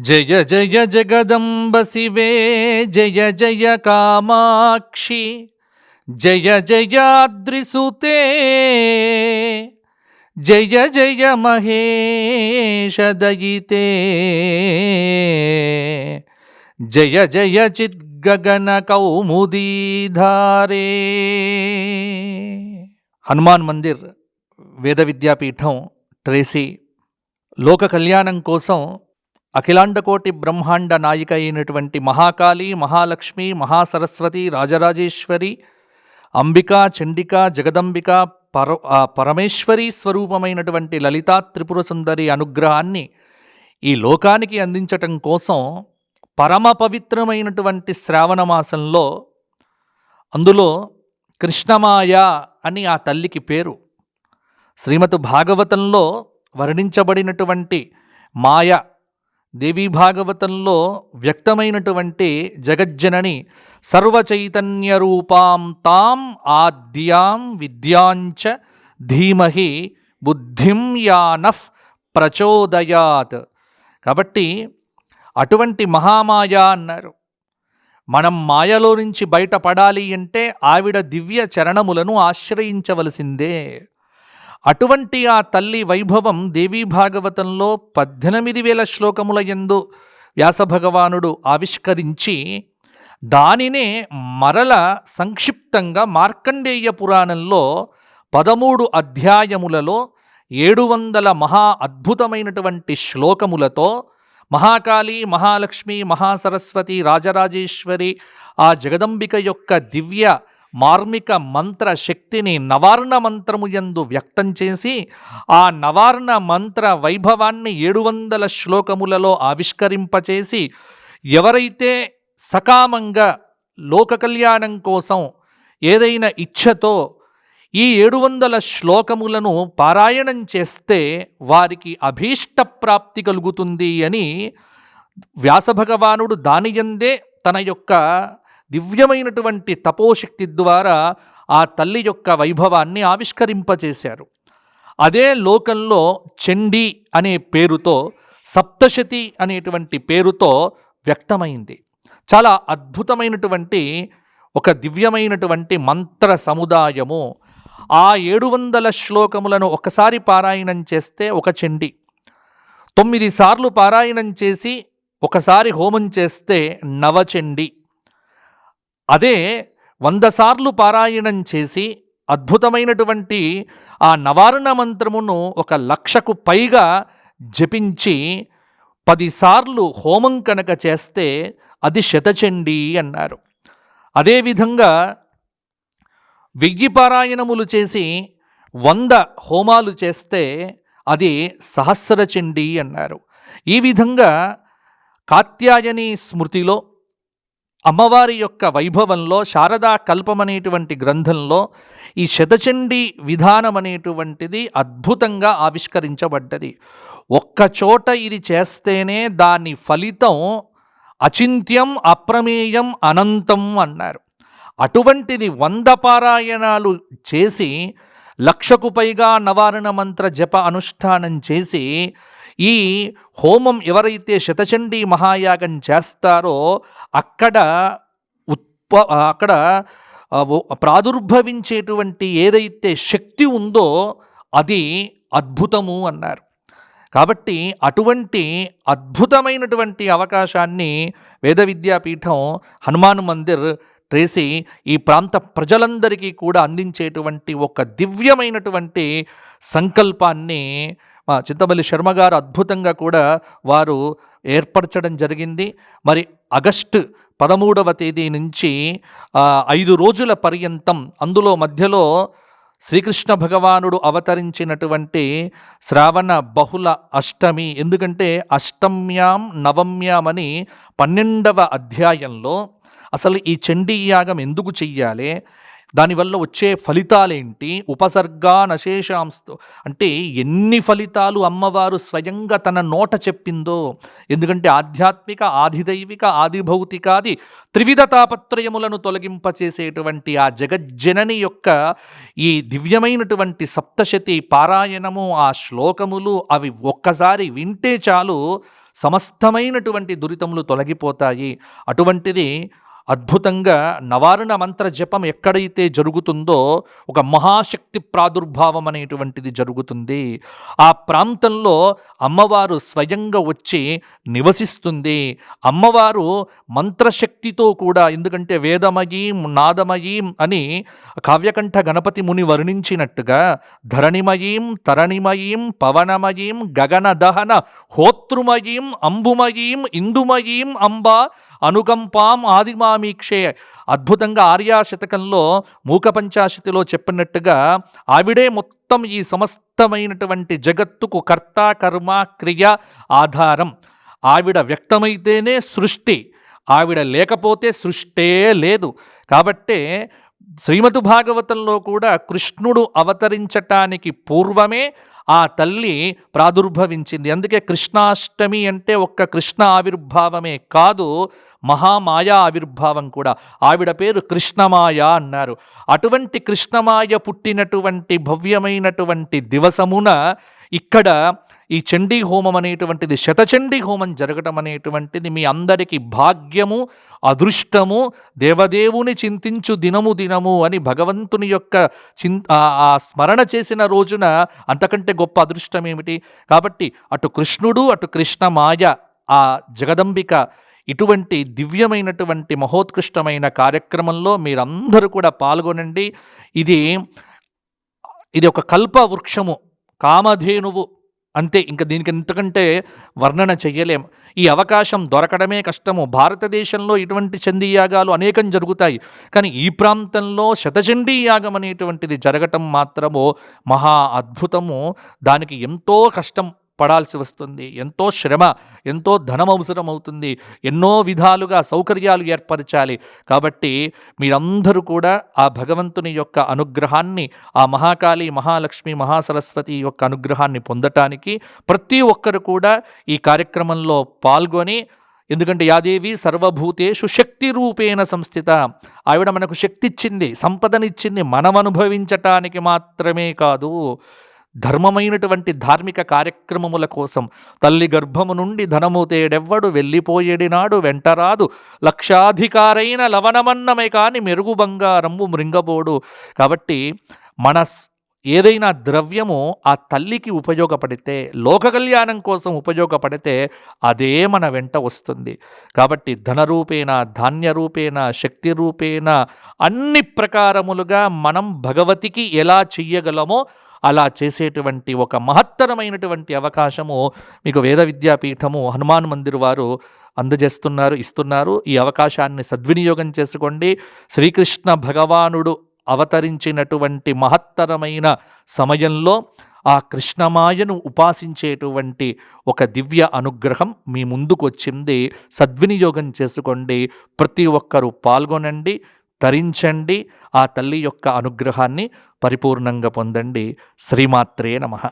జయ జయ జగదంబ శివే జయ జయ కామాక్షి జయ జయాద్రిసుతే జయ జయ మహేష దయితే జయ జయ చిద్గగన కౌముదీధారే. హనుమాన్ మందిర్ వేద విద్యాపీఠం ట్రేసీ లోక కళ్యాణం కోసం అఖిలాండకోటి బ్రహ్మాండ నాయిక అయినటువంటి మహాకాళి, మహాలక్ష్మి, మహాసరస్వతి, రాజరాజేశ్వరి, అంబిక, చండిక, జగదంబిక, పరమేశ్వరి స్వరూపమైనటువంటి లలితా త్రిపుర సుందరి అనుగ్రహాన్ని ఈ లోకానికి అందించటం కోసం పరమ పవిత్రమైనటువంటి శ్రావణ మాసంలో, అందులో కృష్ణమాయ అని ఆ తల్లికి పేరు. శ్రీమద్ భాగవతంలో వర్ణించబడినటువంటి మాయ, దేవీ భాగవతంలో వ్యక్తమైనటువంటి జగజ్జనని సర్వచైతన్య రూపాం తాం ఆద్యాం విద్యాంచ ధీమహి బుద్ధిం యానః ప్రచోదయాత్. కాబట్టి అటువంటి మహామాయ అన్నారు. మనం మాయలో నుంచి బయటపడాలి అంటే ఆవిడ దివ్య చరణములను ఆశ్రయించవలసిందే. అటువంటి ఆ తల్లి వైభవం దేవీ భాగవతంలో 18,000 శ్లోకముల యందు వ్యాసభగవానుడు ఆవిష్కరించి, దానినే మరల సంక్షిప్తంగా మార్కండేయ పురాణంలో 13 అధ్యాయములలో 700 మహా అద్భుతమైనటువంటి శ్లోకములతో మహాకాళి, మహాలక్ష్మి, మహాసరస్వతి, రాజరాజేశ్వరి, ఆ జగదంబిక యొక్క దివ్య మార్మిక మంత్ర శక్తిని నవార్ణ మంత్రము యందు వ్యక్తం చేసి, ఆ నవార్ణ మంత్ర వైభవాన్ని 700 శ్లోకములలో ఆవిష్కరింపచేసి, ఎవరైతే సకామంగా లోక కళ్యాణం కోసం ఏదైనా ఇచ్ఛతో ఈ 700 శ్లోకములను పారాయణం చేస్తే వారికి అభీష్ట ప్రాప్తి కలుగుతుంది అని వ్యాసభగవానుడు దానియందే తన యొక్క దివ్యమైనటువంటి తపోశక్తి ద్వారా ఆ తల్లి యొక్క వైభవాన్ని ఆవిష్కరింపచేశారు. అదే లోకంలో చండీ అనే పేరుతో, సప్తశతి అనేటువంటి పేరుతో వ్యక్తమైంది. చాలా అద్భుతమైనటువంటి ఒక దివ్యమైనటువంటి మంత్ర సముదాయము. ఆ 700 శ్లోకములను ఒకసారి పారాయణం చేస్తే ఒక చండి, 9 సార్లు పారాయణం చేసి ఒకసారి హోమం చేస్తే నవచండి, అదే 100 సార్లు పారాయణం చేసి అద్భుతమైనటువంటి ఆ నవారణ మంత్రమును 1,00,000కు పైగా జపించి 10 సార్లు హోమం కనుక చేస్తే అది శతచండీ అన్నారు. అదేవిధంగా 1000 పారాయణములు చేసి 100 హోమాలు చేస్తే అది సహస్రచండీ అన్నారు. ఈ విధంగా కాత్యాయని స్మృతిలో, అమ్మవారి యొక్క వైభవంలో, శారదా కల్పం అనేటువంటి గ్రంథంలో ఈ శతచండీ విధానం అనేటువంటిది అద్భుతంగా ఆవిష్కరించబడ్డది. ఒక్కచోట ఇది చేస్తేనే దాని ఫలితం అచింత్యం, అప్రమేయం, అనంతం అన్నారు. అటువంటిది 100 పారాయణాలు చేసి 1,00,000కు పైగా నవారణ మంత్ర జప అనుష్ఠానం చేసి ఈ హోమం ఎవరైతే శతచండీ మహాయాగం చేస్తారో అక్కడ ప్రాదుర్భవించేటువంటి ఏదైతే శక్తి ఉందో అది అద్భుతము అన్నారు. కాబట్టి అటువంటి అద్భుతమైనటువంటి అవకాశాన్ని వేద విద్యాపీఠం హనుమాన్ మందిర్ ట్రేసీ ఈ ప్రాంత ప్రజలందరికీ కూడా అందించేటువంటి ఒక దివ్యమైనటువంటి సంకల్పాన్ని చింతమల్లి శర్మ గారు అద్భుతంగా కూడా వారు ఏర్పరచడం జరిగింది. మరి ఆగస్టు 13వ తేదీ నుంచి 5 రోజుల పర్యంతం, అందులో మధ్యలో శ్రీకృష్ణ భగవానుడు అవతరించినటువంటి శ్రావణ బహుళ అష్టమి, ఎందుకంటే అష్టమ్యాం నవమ్యాం అని 12వ అధ్యాయంలో అసలు ఈ చండీ యాగం ఎందుకు చెయ్యాలి, దానివల్ల వచ్చే ఫలితాలేంటి, ఉపసర్గా నశేషాంస్తు అంటే ఎన్ని ఫలితాలు అమ్మవారు స్వయంగా తన నోట చెప్పిందో. ఎందుకంటే ఆధ్యాత్మిక, ఆదిదైవిక, ఆదిభౌతికాది త్రివిధ తాపత్రయములను తొలగింపచేసేటువంటి ఆ జగజ్జనని యొక్క ఈ దివ్యమైనటువంటి సప్తశతి పారాయణము, ఆ శ్లోకములు అవి ఒక్కసారి వింటే చాలు సమస్తమైనటువంటి దురితములు తొలగిపోతాయి. అటువంటిది అద్భుతంగా నవారణ మంత్ర జపం ఎక్కడైతే జరుగుతుందో ఒక మహాశక్తి ప్రాదుర్భావం అనేటువంటిది జరుగుతుంది. ఆ ప్రాంతంలో అమ్మవారు స్వయంగా వచ్చి నివసిస్తుంది. అమ్మవారు మంత్రశక్తితో కూడా, ఎందుకంటే వేదమయీం నాదమయీం అని కావ్యకంఠ గణపతి ముని వర్ణించినట్టుగా ధరణిమయీం తరణిమయీం పవనమయీం గగన దహన హోతృమయీం అంబుమయీం ఇందుమయీం అంబా అనుకంపాం ఆదిమామీక్షే, అద్భుతంగా ఆర్యాశతకంలో మూక పంచాశతిలో చెప్పినట్టుగా ఆవిడే మొత్తం ఈ సమస్తమైనటువంటి జగత్తుకు కర్త కర్మ క్రియ ఆధారం. ఆవిడ వ్యక్తమైతేనే సృష్టి, ఆవిడ లేకపోతే సృష్టే లేదు. కాబట్టే శ్రీమద్ భాగవతంలో కూడా కృష్ణుడు అవతరించటానికి పూర్వమే ఆ తల్లి ప్రాదుర్భవించింది. అందుకే కృష్ణాష్టమి అంటే ఒక్క కృష్ణ ఆవిర్భావమే కాదు, మహామాయా ఆవిర్భావం కూడా. ఆవిడ పేరు కృష్ణమాయ అన్నారు. అటువంటి కృష్ణమాయ పుట్టినటువంటి భవ్యమైనటువంటి దివసమున ఇక్కడ ఈ చండీ హోమం అనేటువంటిది, శతచండీ హోమం జరగటం అనేటువంటిది మీ అందరికీ భాగ్యము, అదృష్టము. దేవదేవుని చింతించు దినము దినము అని భగవంతుని యొక్క ఆ స్మరణ చేసిన రోజున అంతకంటే గొప్ప అదృష్టం ఏమిటి? కాబట్టి అటు కృష్ణుడు అటు కృష్ణమాయ ఆ జగదంబిక ఇటువంటి దివ్యమైనటువంటి మహోత్కృష్టమైన కార్యక్రమంలో మీరందరూ కూడా పాల్గొనండి. ఇది ఒక కల్ప వృక్షము, కామధేనువు, అంతే. ఇంకా దీనికి ఎంతకంటే వర్ణన చెయ్యలేం. ఈ అవకాశం దొరకడమే కష్టము. భారతదేశంలో ఇటువంటి చండీ యాగాలు అనేకం జరుగుతాయి, కానీ ఈ ప్రాంతంలో శతచండీ యాగం అనేటువంటిది జరగటం మాత్రము మహా అద్భుతము. దానికి ఎంతో కష్టం పడాల్సి వస్తుంది, ఎంతో శ్రమ, ఎంతో ధనం అవసరం అవుతుంది, ఎన్నో విధాలుగా సౌకర్యాలు ఏర్పరచాలి. కాబట్టి మీరందరూ కూడా ఆ భగవంతుని యొక్క అనుగ్రహాన్ని, ఆ మహాకాళి మహాలక్ష్మి మహాసరస్వతి యొక్క అనుగ్రహాన్ని పొందటానికి ప్రతి ఒక్కరు కూడా ఈ కార్యక్రమంలో పాల్గొని, ఎందుకంటే యాదేవి సర్వభూతేషు శక్తి రూపేణ సంస్థిత, ఆవిడ మనకు శక్తి ఇచ్చింది, సంపదనిచ్చింది, మనం అనుభవించటానికి మాత్రమే కాదు, ధర్మమైనటువంటి ధార్మిక కార్యక్రమముల కోసం. తల్లి గర్భము నుండి ధనము తేడెవ్వడు, వెళ్ళిపోయేడినాడు వెంటరాదు, లక్షాధికారైన లవణమన్నమే కాని మెరుగు బంగారము మృంగబోడు. కాబట్టి మన ఏదైనా ద్రవ్యము ఆ తల్లికి ఉపయోగపడితే, లోక కళ్యాణం కోసం ఉపయోగపడితే అదే మన వెంట వస్తుంది. కాబట్టి ధనరూపేణ, ధాన్యరూపేణ, శక్తి రూపేణ అన్ని ప్రకారములుగా మనం భగవతికి ఎలా చెయ్యగలమో అలా చేసేటువంటి ఒక మహత్తరమైనటువంటి అవకాశము మీకు వేద విద్యాపీఠము హనుమాన్ మందిర్ వారు అందజేస్తున్నారు, ఇస్తున్నారు. ఈ అవకాశాన్ని సద్వినియోగం చేసుకోండి. శ్రీకృష్ణ భగవానుడు అవతరించినటువంటి మహత్తరమైన సమయంలో ఆ కృష్ణమాయను ఉపాసించేటువంటి ఒక దివ్య అనుగ్రహం మీ ముందుకు వచ్చింది. సద్వినియోగం చేసుకోండి. ప్రతి ఒక్కరూ పాల్గొనండి, తరించండి, ఆ తల్లి యొక్క అనుగ్రహాన్ని పరిపూర్ణంగా పొందండి. శ్రీమాత్రే నమః.